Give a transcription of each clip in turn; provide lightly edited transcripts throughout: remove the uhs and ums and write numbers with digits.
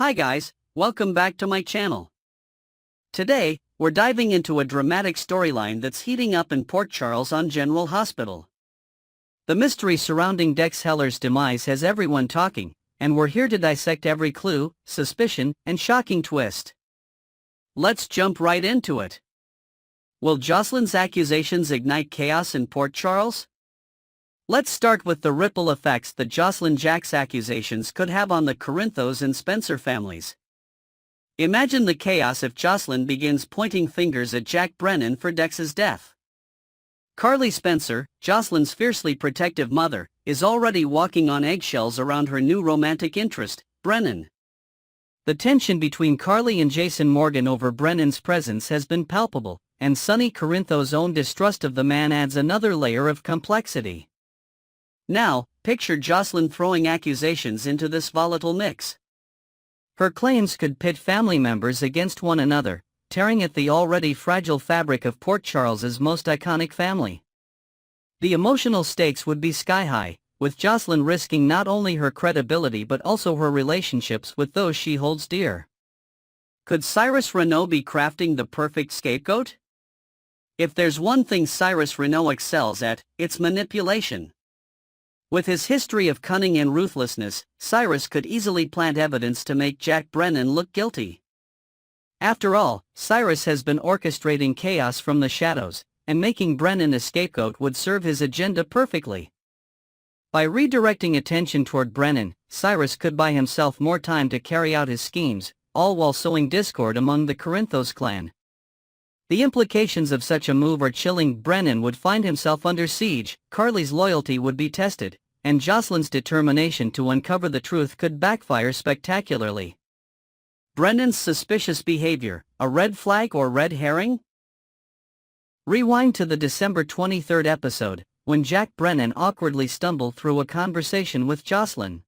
Hi guys, welcome back to my channel. Today, we're diving into a dramatic storyline that's heating up in Port Charles on General Hospital. The mystery surrounding Dex Heller's demise has everyone talking, and we're here to dissect every clue, suspicion, and shocking twist. Let's jump right into it. Will Jocelyn's accusations ignite chaos in Port Charles? Let's start with the ripple effects that Jocelyn Jack's accusations could have on the Corinthos and Spencer families. Imagine the chaos if Jocelyn begins pointing fingers at Jack Brennan for Dex's death. Carly Spencer, Jocelyn's fiercely protective mother, is already walking on eggshells around her new romantic interest, Brennan. The tension between Carly and Jason Morgan over Brennan's presence has been palpable, and Sonny Corinthos' own distrust of the man adds another layer of complexity. Now, picture Jocelyn throwing accusations into this volatile mix. Her claims could pit family members against one another, tearing at the already fragile fabric of Port Charles's most iconic family. The emotional stakes would be sky-high, with Jocelyn risking not only her credibility but also her relationships with those she holds dear. Could Cyrus Renaud be crafting the perfect scapegoat? If there's one thing Cyrus Renaud excels at, it's manipulation. With his history of cunning and ruthlessness, Cyrus could easily plant evidence to make Jack Brennan look guilty. After all, Cyrus has been orchestrating chaos from the shadows, and making Brennan a scapegoat would serve his agenda perfectly. By redirecting attention toward Brennan, Cyrus could buy himself more time to carry out his schemes, all while sowing discord among the Corinthos clan. The implications of such a move are chilling. Brennan would find himself under siege, Carly's loyalty would be tested, and Jocelyn's determination to uncover the truth could backfire spectacularly. Brennan's suspicious behavior, a red flag or red herring? Rewind to the December 23 episode, when Jack Brennan awkwardly stumbled through a conversation with Jocelyn.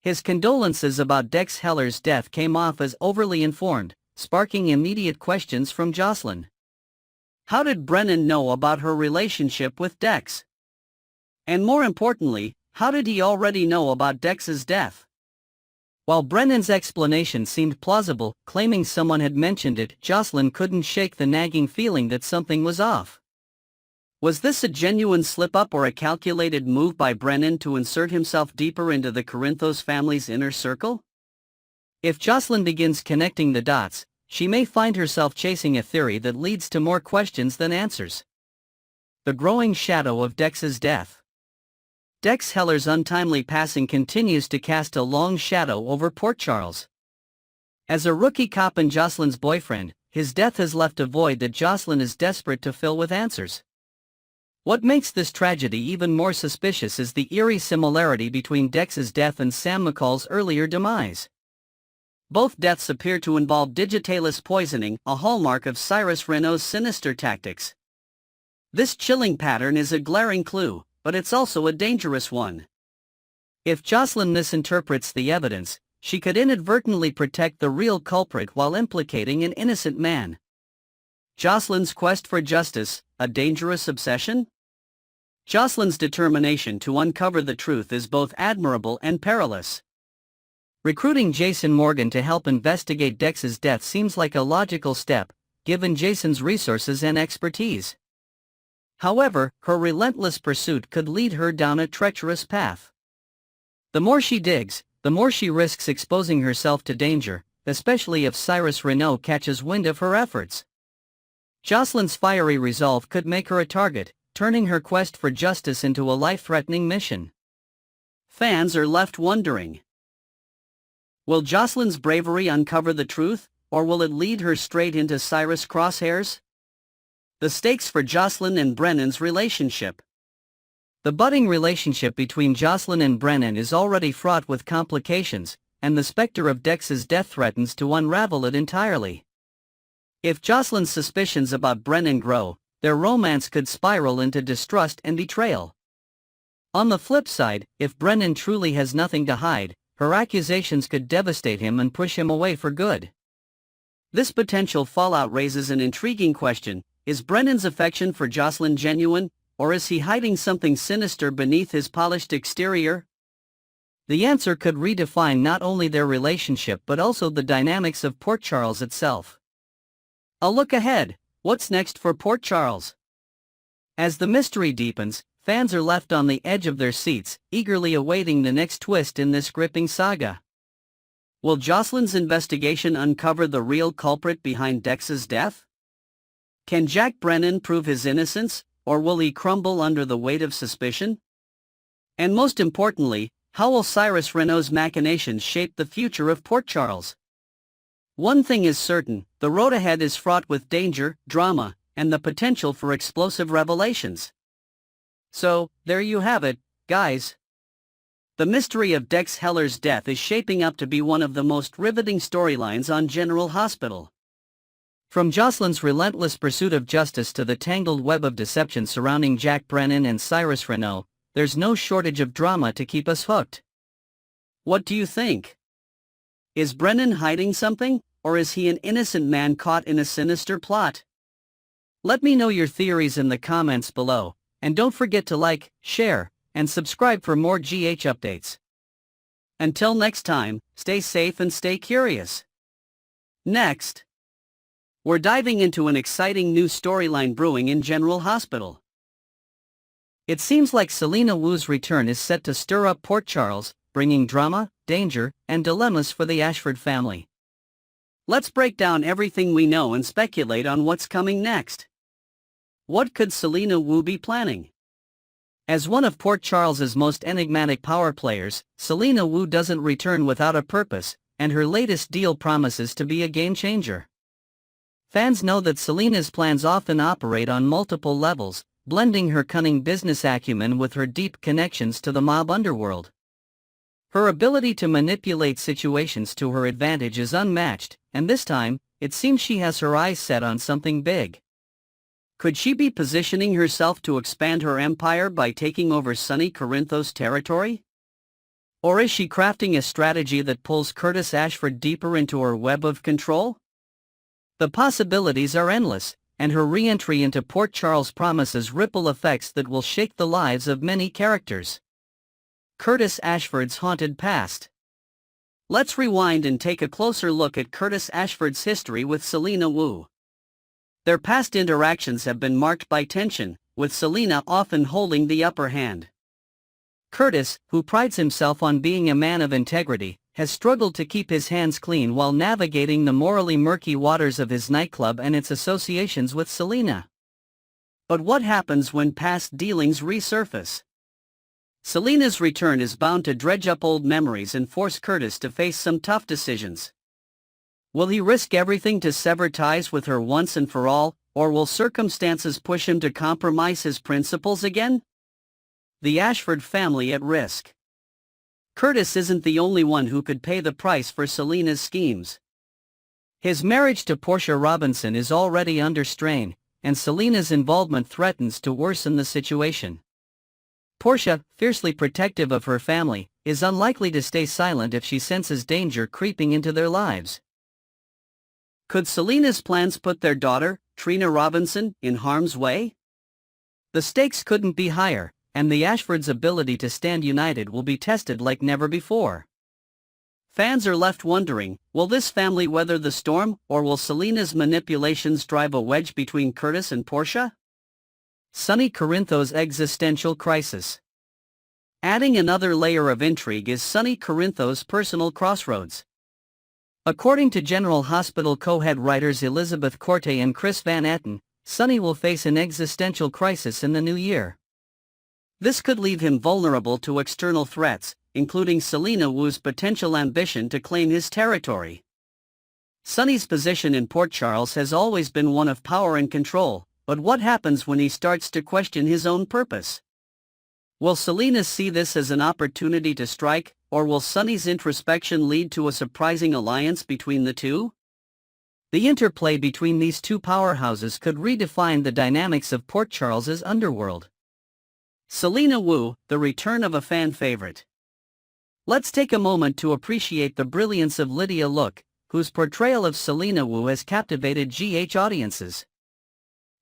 His condolences about Dex Heller's death came off as overly informed, sparking immediate questions from Jocelyn. How did Brennan know about her relationship with Dex? And more importantly, how did he already know about Dex's death? While Brennan's explanation seemed plausible, claiming someone had mentioned it, Jocelyn couldn't shake the nagging feeling that something was off. Was this a genuine slip-up or a calculated move by Brennan to insert himself deeper into the Corinthos family's inner circle? If Jocelyn begins connecting the dots, she may find herself chasing a theory that leads to more questions than answers. The growing shadow of Dex's death. Dex Heller's untimely passing continues to cast a long shadow over Port Charles. As a rookie cop and Jocelyn's boyfriend, his death has left a void that Jocelyn is desperate to fill with answers. What makes this tragedy even more suspicious is the eerie similarity between Dex's death and Sam McCall's earlier demise. Both deaths appear to involve digitalis poisoning, a hallmark of Cyrus Renaud's sinister tactics. This chilling pattern is a glaring clue, but it's also a dangerous one. If Jocelyn misinterprets the evidence, she could inadvertently protect the real culprit while implicating an innocent man. Jocelyn's quest for justice, a dangerous obsession? Jocelyn's determination to uncover the truth is both admirable and perilous. Recruiting Jason Morgan to help investigate Dex's death seems like a logical step, given Jason's resources and expertise. However, her relentless pursuit could lead her down a treacherous path. The more she digs, the more she risks exposing herself to danger, especially if Cyrus Renaud catches wind of her efforts. Jocelyn's fiery resolve could make her a target, turning her quest for justice into a life-threatening mission. Fans are left wondering. Will Jocelyn's bravery uncover the truth, or will it lead her straight into Cyrus' crosshairs? The stakes for Jocelyn and Brennan's relationship. The budding relationship between Jocelyn and Brennan is already fraught with complications, and the specter of Dex's death threatens to unravel it entirely. If Jocelyn's suspicions about Brennan grow, their romance could spiral into distrust and betrayal. On the flip side, if Brennan truly has nothing to hide, her accusations could devastate him and push him away for good. This potential fallout raises an intriguing question: is Brennan's affection for Jocelyn genuine, or is he hiding something sinister beneath his polished exterior? The answer could redefine not only their relationship but also the dynamics of Port Charles itself. A look ahead: what's next for Port Charles? As the mystery deepens, fans are left on the edge of their seats, eagerly awaiting the next twist in this gripping saga. Will Jocelyn's investigation uncover the real culprit behind Dex's death? Can Jack Brennan prove his innocence, or will he crumble under the weight of suspicion? And most importantly, how will Cyrus Renault's machinations shape the future of Port Charles? One thing is certain: the road ahead is fraught with danger, drama, and the potential for explosive revelations. So, there you have it, guys. The mystery of Dex Heller's death is shaping up to be one of the most riveting storylines on General Hospital. From Jocelyn's relentless pursuit of justice to the tangled web of deception surrounding Jack Brennan and Cyrus Renault, there's no shortage of drama to keep us hooked. What do you think? Is Brennan hiding something, or is he an innocent man caught in a sinister plot? Let me know your theories in the comments below, and don't forget to like, share, and subscribe for more GH updates. Until next time, stay safe and stay curious. Next, we're diving into an exciting new storyline brewing in General Hospital. It seems like Selina Wu's return is set to stir up Port Charles, bringing drama, danger, and dilemmas for the Ashford family. Let's break down everything we know and speculate on what's coming next. What could Selina Wu be planning? As one of Port Charles's most enigmatic power players, Selina Wu doesn't return without a purpose, and her latest deal promises to be a game-changer. Fans know that Selina's plans often operate on multiple levels, blending her cunning business acumen with her deep connections to the mob underworld. Her ability to manipulate situations to her advantage is unmatched, and this time, it seems she has her eyes set on something big. Could she be positioning herself to expand her empire by taking over Sonny Corinthos' territory? Or is she crafting a strategy that pulls Curtis Ashford deeper into her web of control? The possibilities are endless, and her re-entry into Port Charles promises ripple effects that will shake the lives of many characters. Curtis Ashford's haunted past. Let's rewind and take a closer look at Curtis Ashford's history with Selina Wu. Their past interactions have been marked by tension, with Selina often holding the upper hand. Curtis, who prides himself on being a man of integrity, has struggled to keep his hands clean while navigating the morally murky waters of his nightclub and its associations with Selina. But what happens when past dealings resurface? Selina's return is bound to dredge up old memories and force Curtis to face some tough decisions. Will he risk everything to sever ties with her once and for all, or will circumstances push him to compromise his principles again? The Ashford family at risk. Curtis isn't the only one who could pay the price for Selina's schemes. His marriage to Portia Robinson is already under strain, and Selina's involvement threatens to worsen the situation. Portia, fiercely protective of her family, is unlikely to stay silent if she senses danger creeping into their lives. Could Selina's plans put their daughter, Trina Robinson, in harm's way? The stakes couldn't be higher, and the Ashfords' ability to stand united will be tested like never before. Fans are left wondering, will this family weather the storm, or will Selina's manipulations drive a wedge between Curtis and Portia? Sonny Corinthos' existential crisis. Adding another layer of intrigue is Sonny Corinthos' personal crossroads. According to General Hospital co-head writers Elizabeth Corte and Chris Van Etten, Sonny will face an existential crisis in the new year. This could leave him vulnerable to external threats, including Selina Wu's potential ambition to claim his territory. Sonny's position in Port Charles has always been one of power and control, but what happens when he starts to question his own purpose? Will Selina see this as an opportunity to strike, or will Sonny's introspection lead to a surprising alliance between the two? The interplay between these two powerhouses could redefine the dynamics of Port Charles's underworld. Selina Wu, the return of a fan favorite. Let's take a moment to appreciate the brilliance of Lydia Look, whose portrayal of Selina Wu has captivated GH audiences.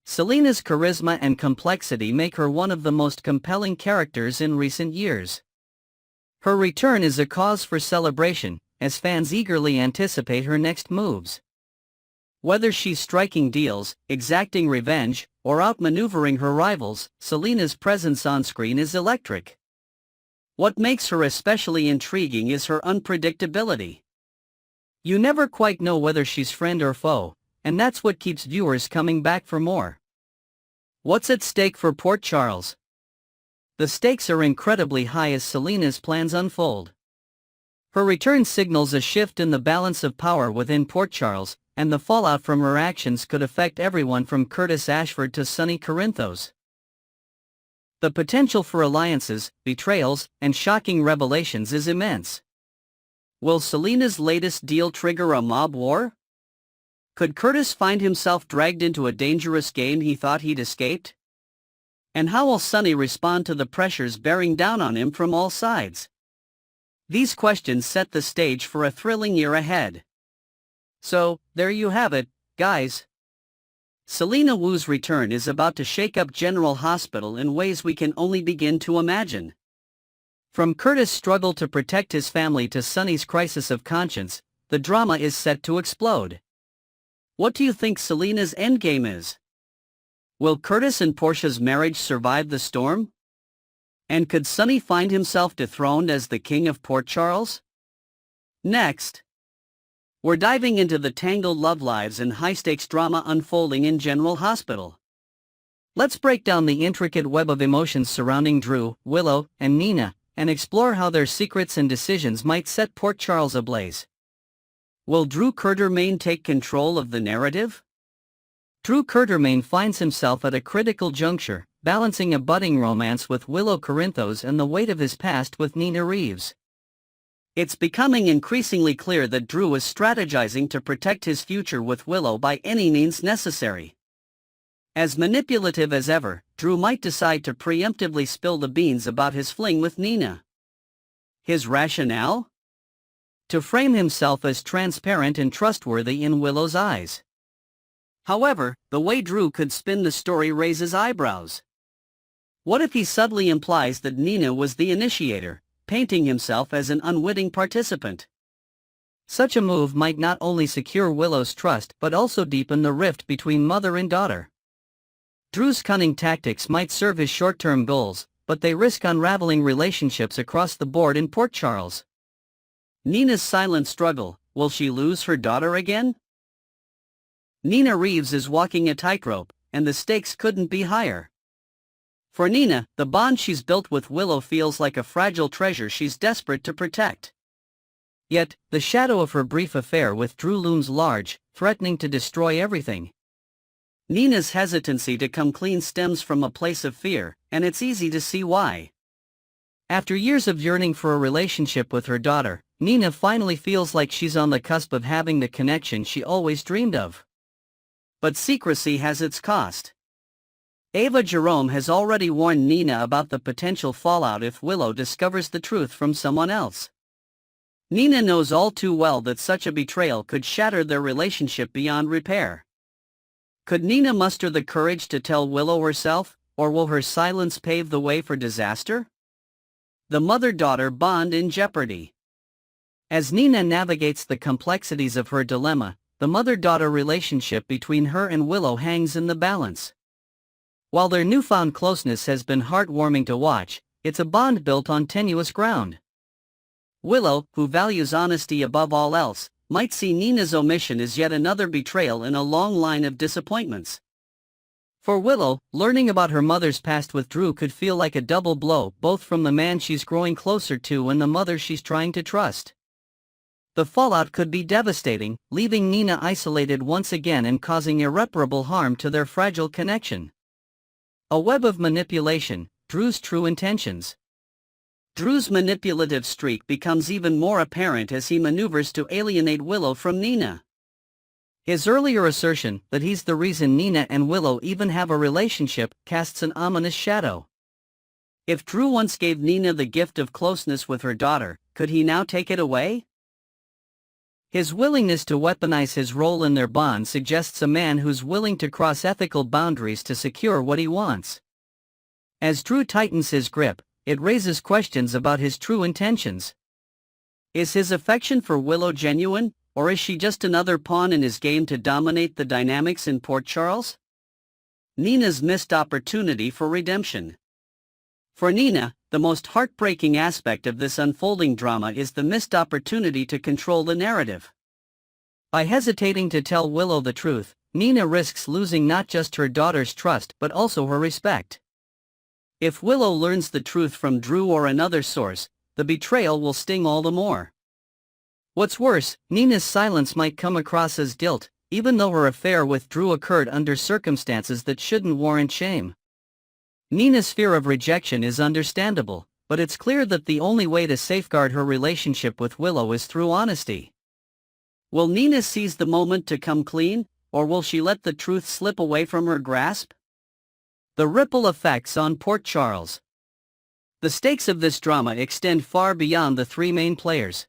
Selina's charisma and complexity make her one of the most compelling characters in recent years. Her return is a cause for celebration, as fans eagerly anticipate her next moves. Whether she's striking deals, exacting revenge, or outmaneuvering her rivals, Selina's presence on screen is electric. What makes her especially intriguing is her unpredictability. You never quite know whether she's friend or foe, and that's what keeps viewers coming back for more. What's at stake for Port Charles? The stakes are incredibly high as Selina's plans unfold. Her return signals a shift in the balance of power within Port Charles, and the fallout from her actions could affect everyone from Curtis Ashford to Sonny Corinthos. The potential for alliances, betrayals, and shocking revelations is immense. Will Selina's latest deal trigger a mob war? Could Curtis find himself dragged into a dangerous game he thought he'd escaped? And how will Sonny respond to the pressures bearing down on him from all sides? These questions set the stage for a thrilling year ahead. So, there you have it, guys. Selina Wu's return is about to shake up General Hospital in ways we can only begin to imagine. From Curtis' struggle to protect his family to Sonny's crisis of conscience, the drama is set to explode. What do you think Selina's endgame is? Will Curtis and Portia's marriage survive the storm? And could Sonny find himself dethroned as the king of Port Charles? Next, we're diving into the tangled love lives and high-stakes drama unfolding in General Hospital. Let's break down the intricate web of emotions surrounding Drew, Willow, and Nina, and explore how their secrets and decisions might set Port Charles ablaze. Will Drew Curtermain take control of the narrative? Drew Curtermain finds himself at a critical juncture, balancing a budding romance with Willow Corinthos and the weight of his past with Nina Reeves. It's becoming increasingly clear that Drew is strategizing to protect his future with Willow by any means necessary. As manipulative as ever, Drew might decide to preemptively spill the beans about his fling with Nina. His rationale? To frame himself as transparent and trustworthy in Willow's eyes. However, the way Drew could spin the story raises eyebrows. What if he subtly implies that Nina was the initiator, painting himself as an unwitting participant? Such a move might not only secure Willow's trust but also deepen the rift between mother and daughter. Drew's cunning tactics might serve his short-term goals, but they risk unraveling relationships across the board in Port Charles. Nina's silent struggle, will she lose her daughter again? Nina Reeves is walking a tightrope, and the stakes couldn't be higher. For Nina, the bond she's built with Willow feels like a fragile treasure she's desperate to protect. Yet, the shadow of her brief affair with Drew looms large, threatening to destroy everything. Nina's hesitancy to come clean stems from a place of fear, and it's easy to see why. After years of yearning for a relationship with her daughter, Nina finally feels like she's on the cusp of having the connection she always dreamed of. But secrecy has its cost. Ava Jerome has already warned Nina about the potential fallout if Willow discovers the truth from someone else. Nina knows all too well that such a betrayal could shatter their relationship beyond repair. Could Nina muster the courage to tell Willow herself, or will her silence pave the way for disaster? The mother-daughter bond in jeopardy. As Nina navigates the complexities of her dilemma, the mother-daughter relationship between her and Willow hangs in the balance. While their newfound closeness has been heartwarming to watch, it's a bond built on tenuous ground. Willow, who values honesty above all else, might see Nina's omission as yet another betrayal in a long line of disappointments. For Willow, learning about her mother's past with Drew could feel like a double blow, both from the man she's growing closer to and the mother she's trying to trust. The fallout could be devastating, leaving Nina isolated once again and causing irreparable harm to their fragile connection. A web of manipulation, Drew's true intentions. Drew's manipulative streak becomes even more apparent as he maneuvers to alienate Willow from Nina. His earlier assertion that he's the reason Nina and Willow even have a relationship casts an ominous shadow. If Drew once gave Nina the gift of closeness with her daughter, could he now take it away? His willingness to weaponize his role in their bond suggests a man who's willing to cross ethical boundaries to secure what he wants. As Drew tightens his grip, it raises questions about his true intentions. Is his affection for Willow genuine, or is she just another pawn in his game to dominate the dynamics in Port Charles? Nina's missed opportunity for redemption. For Nina, the most heartbreaking aspect of this unfolding drama is the missed opportunity to control the narrative. By hesitating to tell Willow the truth, Nina risks losing not just her daughter's trust but also her respect. If Willow learns the truth from Drew or another source, the betrayal will sting all the more. What's worse, Nina's silence might come across as guilt, even though her affair with Drew occurred under circumstances that shouldn't warrant shame. Nina's fear of rejection is understandable, but it's clear that the only way to safeguard her relationship with Willow is through honesty. Will Nina seize the moment to come clean, or will she let the truth slip away from her grasp? The ripple effects on Port Charles. The stakes of this drama extend far beyond the three main players.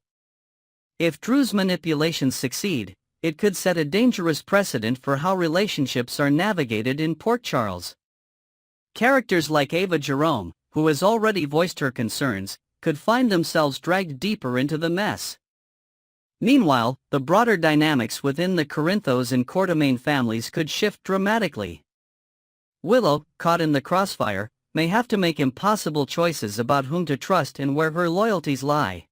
If Drew's manipulations succeed, it could set a dangerous precedent for how relationships are navigated in Port Charles. Characters like Ava Jerome, who has already voiced her concerns, could find themselves dragged deeper into the mess. Meanwhile, the broader dynamics within the Corinthos and Quartermain families could shift dramatically. Willow, caught in the crossfire, may have to make impossible choices about whom to trust and where her loyalties lie.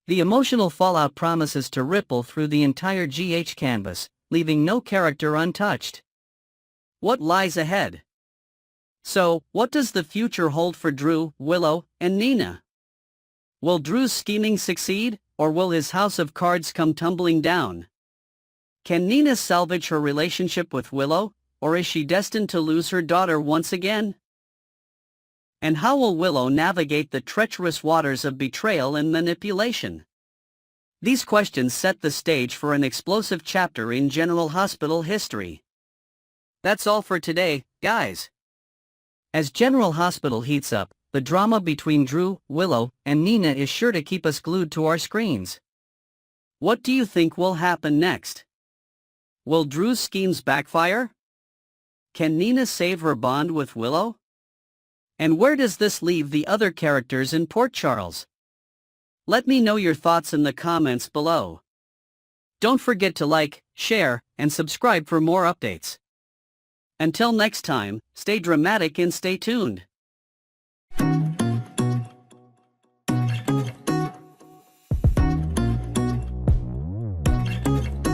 The emotional fallout promises to ripple through the entire GH canvas, leaving no character untouched. What lies ahead? So, what does the future hold for Drew, Willow, and Nina? Will Drew's scheming succeed, or will his house of cards come tumbling down? Can Nina salvage her relationship with Willow, or is she destined to lose her daughter once again? And how will Willow navigate the treacherous waters of betrayal and manipulation? These questions set the stage for an explosive chapter in General Hospital history. That's all for today, guys. As General Hospital heats up, the drama between Drew, Willow, and Nina is sure to keep us glued to our screens. What do you think will happen next? Will Drew's schemes backfire? Can Nina save her bond with Willow? And where does this leave the other characters in Port Charles? Let me know your thoughts in the comments below. Don't forget to like, share, and subscribe for more updates. Until next time, stay dramatic and stay tuned.